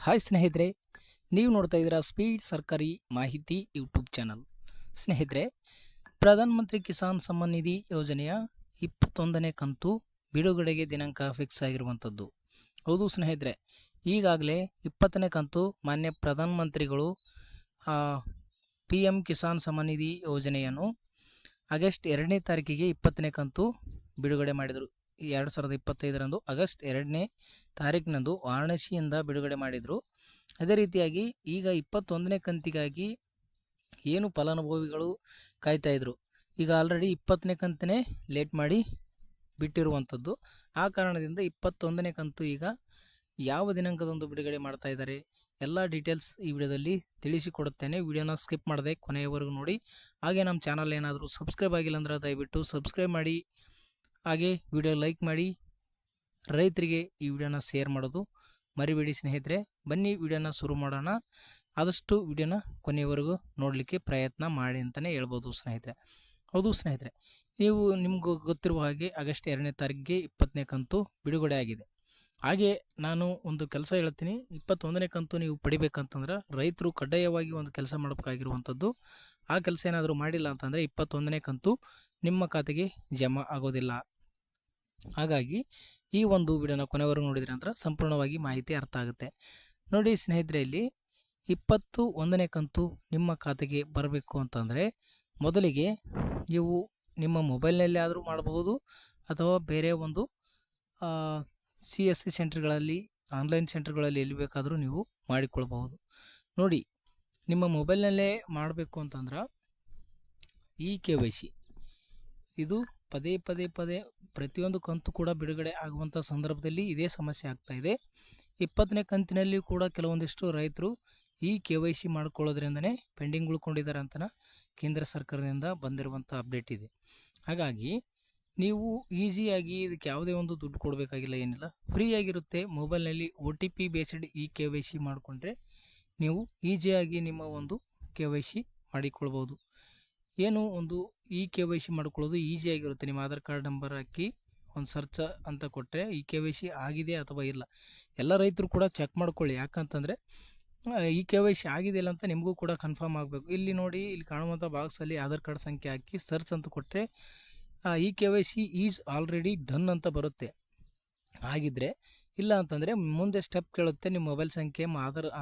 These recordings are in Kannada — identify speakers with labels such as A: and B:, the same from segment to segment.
A: ಹಾಯ್ ಸ್ನೇಹಿತರೆ, ನೀವು ನೋಡ್ತಾ ಇದ್ದೀರಾ ಸ್ಪೀಡ್ ಸರ್ಕಾರಿ ಮಾಹಿತಿ ಯೂಟ್ಯೂಬ್ ಚಾನಲ್. ಸ್ನೇಹಿತರೆ, ಪ್ರಧಾನ ಮಂತ್ರಿ ಕಿಸಾನ್ ಸಮ್ಮಾನ್ ನಿಧಿ ಯೋಜನೆಯ 21ನೇ ಕಂತು ಬಿಡುಗಡೆಗೆ ದಿನಾಂಕ ಫಿಕ್ಸ್ ಆಗಿರುವಂಥದ್ದು. ಹೌದು ಸ್ನೇಹಿತರೆ, ಈಗಾಗಲೇ 20ನೇ ಕಂತು ಮಾನ್ಯ ಪ್ರಧಾನ ಮಂತ್ರಿಗಳು PM ಕಿಸಾನ್ ಸಮ್ಮಾನ್ ನಿಧಿ ಯೋಜನೆಯನ್ನು ಆಗಸ್ಟ್ 2ನೇ ತಾರೀಕಿಗೆ 20ನೇ ಕಂತು ಬಿಡುಗಡೆ ಮಾಡಿದರು. 2025ರಂದು ಆಗಸ್ಟ್ 2ನೇ ತಾರೀಕಿನಂದು ವಾರಣಾಸಿಯಿಂದ ಬಿಡುಗಡೆ ಮಾಡಿದರು. ಅದೇ ರೀತಿಯಾಗಿ ಈಗ 21ನೇ ಕಂತಿಗಾಗಿ ಏನು ಫಲಾನುಭವಿಗಳು ಕಾಯ್ತಾ ಇದ್ರು, ಈಗ ಆಲ್ರೆಡಿ 20ನೇ ಕಂತನೇ ಲೇಟ್ ಮಾಡಿ ಬಿಟ್ಟಿರುವಂಥದ್ದು. ಆ ಕಾರಣದಿಂದ 21ನೇ ಕಂತು ಈಗ ಯಾವ ದಿನಾಂಕದಂದು ಬಿಡುಗಡೆ ಮಾಡ್ತಾ ಇದ್ದಾರೆ ಎಲ್ಲ ಡೀಟೇಲ್ಸ್ ಈ ವಿಡಿಯೋದಲ್ಲಿ ತಿಳಿಸಿಕೊಡುತ್ತೇನೆ. ವಿಡಿಯೋನ ಸ್ಕಿಪ್ ಮಾಡದೆ ಕೊನೆಯವರೆಗೂ ನೋಡಿ. ಹಾಗೆ ನಮ್ಮ ಚಾನಲ್ ಏನಾದರೂ ಸಬ್ಸ್ಕ್ರೈಬ್ ಆಗಿಲ್ಲ ಅಂದ್ರೆ ದಯವಿಟ್ಟು ಸಬ್ಸ್ಕ್ರೈಬ್ ಮಾಡಿ, ಹಾಗೆ ವಿಡಿಯೋ ಲೈಕ್ ಮಾಡಿ, ರೈತರಿಗೆ ಈ ವಿಡಿಯೋನ ಶೇರ್ ಮಾಡೋದು ಮರಿಬೇಡಿ ಸ್ನೇಹಿತರೆ. ಬನ್ನಿ ವಿಡಿಯೋನ ಶುರು ಮಾಡೋಣ. ಆದಷ್ಟು ವಿಡಿಯೋನ ಕೊನೆಯವರೆಗೂ ನೋಡಲಿಕ್ಕೆ ಪ್ರಯತ್ನ ಮಾಡಿ ಅಂತಲೇ ಹೇಳ್ಬೋದು ಸ್ನೇಹಿತರೆ. ಹೌದು ಸ್ನೇಹಿತರೆ, ನಿಮಗೂ ಗೊತ್ತಿರುವ ಹಾಗೆ ಆಗಸ್ಟ್ 2ನೇ ತಾರೀಕಿಗೆ 20ನೇ ಕಂತು ಬಿಡುಗಡೆ ಆಗಿದೆ. ಹಾಗೆ ನಾನು ಒಂದು ಕೆಲಸ ಹೇಳ್ತೀನಿ, 21ನೇ ಕಂತು ನೀವು ಪಡಿಬೇಕಂತಂದ್ರೆ ರೈತರು ಕಡ್ಡಾಯವಾಗಿ ಒಂದು ಕೆಲಸ ಮಾಡಬೇಕಾಗಿರುವಂಥದ್ದು. ಆ ಕೆಲಸ ಏನಾದರೂ ಮಾಡಿಲ್ಲ ಅಂತಂದರೆ 21ನೇ ಕಂತು ನಿಮ್ಮ ಖಾತೆಗೆ ಜಮಾ ಆಗೋದಿಲ್ಲ. ಹಾಗಾಗಿ ಈ ಒಂದು ವಿಡಿಯೋನ ಕೊನೆವರೆಗೂ ನೋಡಿದ್ರೆ ಅಂದ್ರೆ ಸಂಪೂರ್ಣವಾಗಿ ಮಾಹಿತಿ ಅರ್ಥ ಆಗುತ್ತೆ. ನೋಡಿ ಸ್ನೇಹಿತರೆ, ಇಲ್ಲಿ 21ನೇ ಕಂತು ನಿಮ್ಮ ಖಾತೆಗೆ ಬರಬೇಕು ಅಂತಂದರೆ ಮೊದಲಿಗೆ ನೀವು ನಿಮ್ಮ ಮೊಬೈಲ್ನಲ್ಲಿ ಆದರೂ ಮಾಡಬಹುದು ಅಥವಾ ಬೇರೆ ಒಂದು CSC ಸೆಂಟರ್ಗಳಲ್ಲಿ, ಆನ್ಲೈನ್ ಸೆಂಟರ್ಗಳಲ್ಲಿ ಎಲ್ಲಿ ಬೇಕಾದರೂ ನೀವು ಮಾಡಿಕೊಳ್ಬಹುದು. ನೋಡಿ, ನಿಮ್ಮ ಮೊಬೈಲ್ನಲ್ಲೇ ಮಾಡಬೇಕು ಅಂತಂದ್ರೆ KYC ಇದು ಪದೇ ಪ್ರತಿಯೊಂದು ಕಂತು ಕೂಡ ಬಿಡುಗಡೆ ಆಗುವಂಥ ಸಂದರ್ಭದಲ್ಲಿ ಇದೇ ಸಮಸ್ಯೆ ಆಗ್ತಾ ಇದೆ. 20ನೇ ಕಂತಿನಲ್ಲಿ ಕೂಡ ಕೆಲವೊಂದಿಷ್ಟು ರೈತರು KYC ಮಾಡ್ಕೊಳ್ಳೋದ್ರಿಂದನೇ ಪೆಂಡಿಂಗ್ ಉಳ್ಕೊಂಡಿದ್ದಾರೆ ಅಂತ ಕೇಂದ್ರ ಸರ್ಕಾರದಿಂದ ಬಂದಿರುವಂಥ ಅಪ್ಡೇಟ್ ಇದೆ. ಹಾಗಾಗಿ ನೀವು ಈಸಿಯಾಗಿ ಇದಕ್ಕೆ ಯಾವುದೇ ಒಂದು ದುಡ್ಡು ಕೊಡಬೇಕಾಗಿಲ್ಲ, ಏನಿಲ್ಲ, ಫ್ರೀ ಆಗಿರುತ್ತೆ. ಮೊಬೈಲ್ನಲ್ಲಿ OTP ಬೇಸ್ಡ್ KYC ಮಾಡಿಕೊಂಡ್ರೆ ನೀವು ಈಸಿಯಾಗಿ ನಿಮ್ಮ ಒಂದು KYC ಮಾಡಿಕೊಳ್ಬೋದು. ಏನು ಒಂದು KYC ಮಾಡ್ಕೊಳ್ಳೋದು ಈಸಿಯಾಗಿರುತ್ತೆ. ನಿಮ್ಮ ಆಧಾರ್ ಕಾರ್ಡ್ ನಂಬರ್ ಹಾಕಿ ಒಂದು ಸರ್ಚ್ ಅಂತ ಕೊಟ್ಟರೆ KYC ಆಗಿದೆ ಅಥವಾ ಇಲ್ಲ ಎಲ್ಲ ರೈತರು ಕೂಡ ಚೆಕ್ ಮಾಡ್ಕೊಳ್ಳಿ. ಯಾಕಂತಂದರೆ KYC ಆಗಿದೆ ಇಲ್ಲ ಅಂತ ನಿಮಗೂ ಕೂಡ ಕನ್ಫರ್ಮ್ ಆಗಬೇಕು. ಇಲ್ಲಿ ನೋಡಿ, ಇಲ್ಲಿ ಕಾಣುವಂಥ ಬಾಕ್ಸಲ್ಲಿ ಆಧಾರ್ ಕಾರ್ಡ್ ಸಂಖ್ಯೆ ಹಾಕಿ ಸರ್ಚ್ ಅಂತ ಕೊಟ್ಟರೆ KYC ಈಸ್ ಆಲ್ರೆಡಿ ಡನ್ ಅಂತ ಬರುತ್ತೆ. ಆಗಿದ್ದರೆ ಇಲ್ಲ ಅಂತಂದರೆ ಮುಂದೆ ಸ್ಟೆಪ್ ಕೇಳುತ್ತೆ. ನಿಮ್ಮ ಮೊಬೈಲ್ ಸಂಖ್ಯೆ,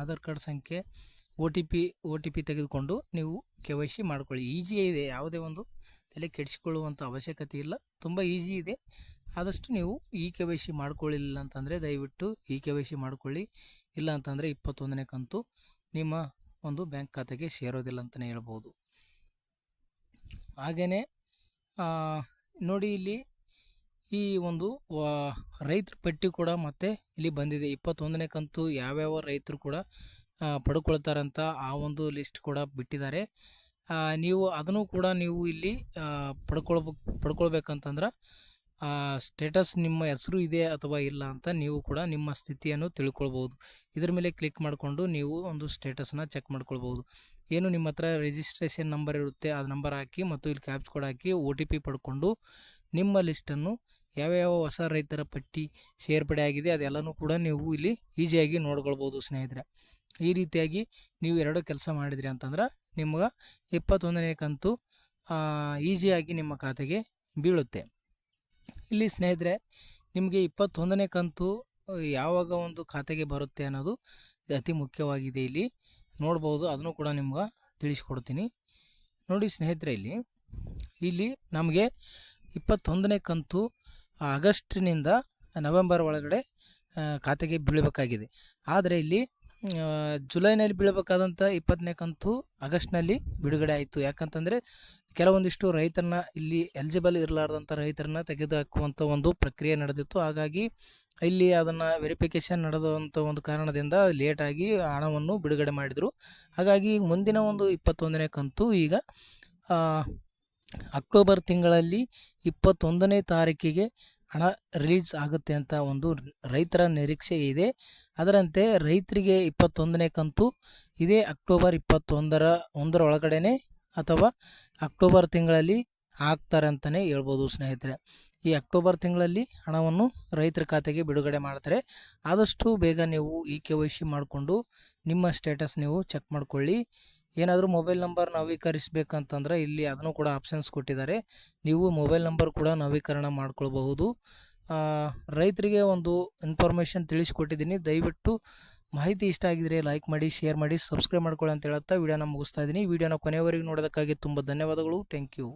A: ಆಧಾರ್ ಕಾರ್ಡ್ ಸಂಖ್ಯೆ, OTP ತೆಗೆದುಕೊಂಡು ನೀವು KYC ಮಾಡ್ಕೊಳ್ಳಿ. ಈಸಿ ಇದೆ, ಯಾವುದೇ ಒಂದು ತಲೆ ಕೆಡಿಸಿಕೊಳ್ಳುವಂಥ ಅವಶ್ಯಕತೆ ಇಲ್ಲ, ತುಂಬ ಈಸಿ ಇದೆ. ಆದಷ್ಟು ನೀವು KYC ಮಾಡ್ಕೊಳ್ಳಿಲ್ಲ ಅಂತಂದರೆ ದಯವಿಟ್ಟು KYC ಮಾಡ್ಕೊಳ್ಳಿ. ಇಲ್ಲ ಅಂತಂದರೆ 21ನೇ ಕಂತು ನಿಮ್ಮ ಒಂದು ಬ್ಯಾಂಕ್ ಖಾತೆಗೆ ಸೇರೋದಿಲ್ಲ ಅಂತಲೇ ಹೇಳ್ಬೋದು. ಹಾಗೆಯೇ ನೋಡಿ, ಇಲ್ಲಿ ಈ ಒಂದು ರೈತರ ಪಟ್ಟಿ ಕೂಡ ಮತ್ತೆ ಇಲ್ಲಿ ಬಂದಿದೆ. 21ನೇ ಕಂತು ಯಾವ್ಯಾವ ರೈತರು ಕೂಡ ಪಡ್ಕೊಳ್ತಾರಂತ ಆ ಒಂದು ಲಿಸ್ಟ್ ಕೂಡ ಬಿಟ್ಟಿದ್ದಾರೆ. ನೀವು ಅದನ್ನು ಕೂಡ ನೀವು ಇಲ್ಲಿ ಪಡ್ಕೊಳ್ಬೇಕಂತಂದ್ರೆ ಸ್ಟೇಟಸ್ ನಿಮ್ಮ ಹೆಸರು ಇದೆ ಅಥವಾ ಇಲ್ಲ ಅಂತ ನೀವು ಕೂಡ ನಿಮ್ಮ ಸ್ಥಿತಿಯನ್ನು ತಿಳ್ಕೊಳ್ಬೋದು. ಇದ್ರ ಮೇಲೆ ಕ್ಲಿಕ್ ಮಾಡಿಕೊಂಡು ನೀವು ಒಂದು ಸ್ಟೇಟಸ್ನ ಚೆಕ್ ಮಾಡ್ಕೊಳ್ಬೋದು. ಏನು ನಿಮ್ಮ ಹತ್ರ ರಿಜಿಸ್ಟ್ರೇಷನ್ ನಂಬರ್ ಇರುತ್ತೆ, ಆ ನಂಬರ್ ಹಾಕಿ ಮತ್ತು ಇಲ್ಲಿ ಕ್ಯಾಪ್ಚ್ ಕೋಡ್ ಹಾಕಿ OTP ಪಡ್ಕೊಂಡು ನಿಮ್ಮ ಲಿಸ್ಟನ್ನು ಯಾವ್ಯಾವ ಹೊಸ ರೈತರ ಪಟ್ಟಿ ಸೇರ್ಪಡೆ ಆಗಿದೆ ಅದೆಲ್ಲನೂ ಕೂಡ ನೀವು ಇಲ್ಲಿ ಈಸಿಯಾಗಿ ನೋಡ್ಕೊಳ್ಬೋದು ಸ್ನೇಹಿತರೆ. ಈ ರೀತಿಯಾಗಿ ನೀವು ಎರಡು ಕೆಲಸ ಮಾಡಿದ್ರಿ ಅಂತಂದ್ರೆ ನಿಮ್ಗೆ 21ನೇ ಕಂತು ಈಸಿಯಾಗಿ ನಿಮ್ಮ ಖಾತೆಗೆ ಬೀಳುತ್ತೆ. ಇಲ್ಲಿ ಸ್ನೇಹಿತರೆ, ನಿಮಗೆ 21ನೇ ಕಂತು ಯಾವಾಗ ಒಂದು ಖಾತೆಗೆ ಬರುತ್ತೆ ಅನ್ನೋದು ಅತಿ ಮುಖ್ಯವಾಗಿದೆ. ಇಲ್ಲಿ ನೋಡ್ಬೋದು, ಅದನ್ನು ಕೂಡ ನಿಮ್ಗೆ ತಿಳಿಸ್ಕೊಡ್ತೀನಿ. ನೋಡಿ ಸ್ನೇಹಿತರೆ, ಇಲ್ಲಿ ನಮಗೆ 21ನೇ ಕಂತು ಆಗಸ್ಟ್ನಿಂದ ನವೆಂಬರ್ ಒಳಗಡೆ ಖಾತೆಗೆ ಬೀಳಬೇಕಾಗಿದೆ. ಆದರೆ ಇಲ್ಲಿ ಜುಲೈನಲ್ಲಿ ಬೀಳಬೇಕಾದಂಥ 20ನೇ ಕಂತು ಆಗಸ್ಟ್ನಲ್ಲಿ ಬಿಡುಗಡೆ ಆಯಿತು. ಯಾಕಂತಂದರೆ ಕೆಲವೊಂದಿಷ್ಟು ರೈತರನ್ನ, ಇಲ್ಲಿ ಎಲಿಜಿಬಲ್ ಇರಲಾರ್ದಂಥ ರೈತರನ್ನ ತೆಗೆದುಹಾಕುವಂಥ ಒಂದು ಪ್ರಕ್ರಿಯೆ ನಡೆದಿತ್ತು. ಹಾಗಾಗಿ ಇಲ್ಲಿ ಅದನ್ನು ವೆರಿಫಿಕೇಷನ್ ನಡೆದಂಥ ಒಂದು ಕಾರಣದಿಂದ ಲೇಟಾಗಿ ಹಣವನ್ನು ಬಿಡುಗಡೆ ಮಾಡಿದರು. ಹಾಗಾಗಿ ಮುಂದಿನ ಒಂದು 21ನೇ ಕಂತು ಈಗ ಅಕ್ಟೋಬರ್ ತಿಂಗಳಲ್ಲಿ 21ನೇ ತಾರೀಕಿಗೆ ಹಣ ರಿಲೀಸ್ ಆಗುತ್ತೆ ಅಂತ ಒಂದು ರೈತರ ನಿರೀಕ್ಷೆ ಇದೆ. ಅದರಂತೆ ರೈತರಿಗೆ 21ನೇ ಕಂತು ಇದೇ ಅಕ್ಟೋಬರ್ 21ರ ಒಳಗಡೆ ಅಥವಾ ಅಕ್ಟೋಬರ್ ತಿಂಗಳಲ್ಲಿ ಹಾಕ್ತಾರೆ ಅಂತಲೇ ಹೇಳ್ಬೋದು ಸ್ನೇಹಿತರೆ. ಈ ಅಕ್ಟೋಬರ್ ತಿಂಗಳಲ್ಲಿ ಹಣವನ್ನು ರೈತರ ಖಾತೆಗೆ ಬಿಡುಗಡೆ ಮಾಡ್ತಾರೆ. ಆದಷ್ಟು ಬೇಗ ನೀವು ಈ KYC ಮಾಡಿಕೊಂಡು ನಿಮ್ಮ ಸ್ಟೇಟಸ್ ನೀವು ಚೆಕ್ ಮಾಡ್ಕೊಳ್ಳಿ. ಏನಾದರೂ ಮೊಬೈಲ್ ನಂಬರ್ ನವೀಕರಿಸಬೇಕಂತಂದರೆ ಇಲ್ಲಿ ಅದನ್ನು ಕೂಡ ಆಪ್ಷನ್ಸ್ ಕೊಟ್ಟಿದ್ದಾರೆ. ನೀವು ಮೊಬೈಲ್ ನಂಬರ್ ಕೂಡ ನವೀಕರಣ ಮಾಡ್ಕೊಳ್ಬಹುದು. ರೈತರಿಗೆ ಒಂದು ಇನ್ಫಾರ್ಮೇಷನ್ ತಿಳಿಸಿಕೊಟ್ಟಿದ್ದೀನಿ. ದಯವಿಟ್ಟು ಮಾಹಿತಿ ಇಷ್ಟ ಆಗಿದ್ರೆ ಲೈಕ್ ಮಾಡಿ, ಶೇರ್ ಮಾಡಿ, ಸಬ್ಸ್ಕ್ರೈಬ್ ಮಾಡ್ಕೊಳ್ಳಿ ಅಂತ ಹೇಳುತ್ತಾ ವಿಡಿಯೋನ ಮುಗಿಸ್ತಾ ಇದ್ದೀನಿ. ವಿಡಿಯೋನ ಕೊನೆಯವರೆಗೂ ನೋಡೋದಕ್ಕಾಗಿ ತುಂಬ ಧನ್ಯವಾದಗಳು. Thank you.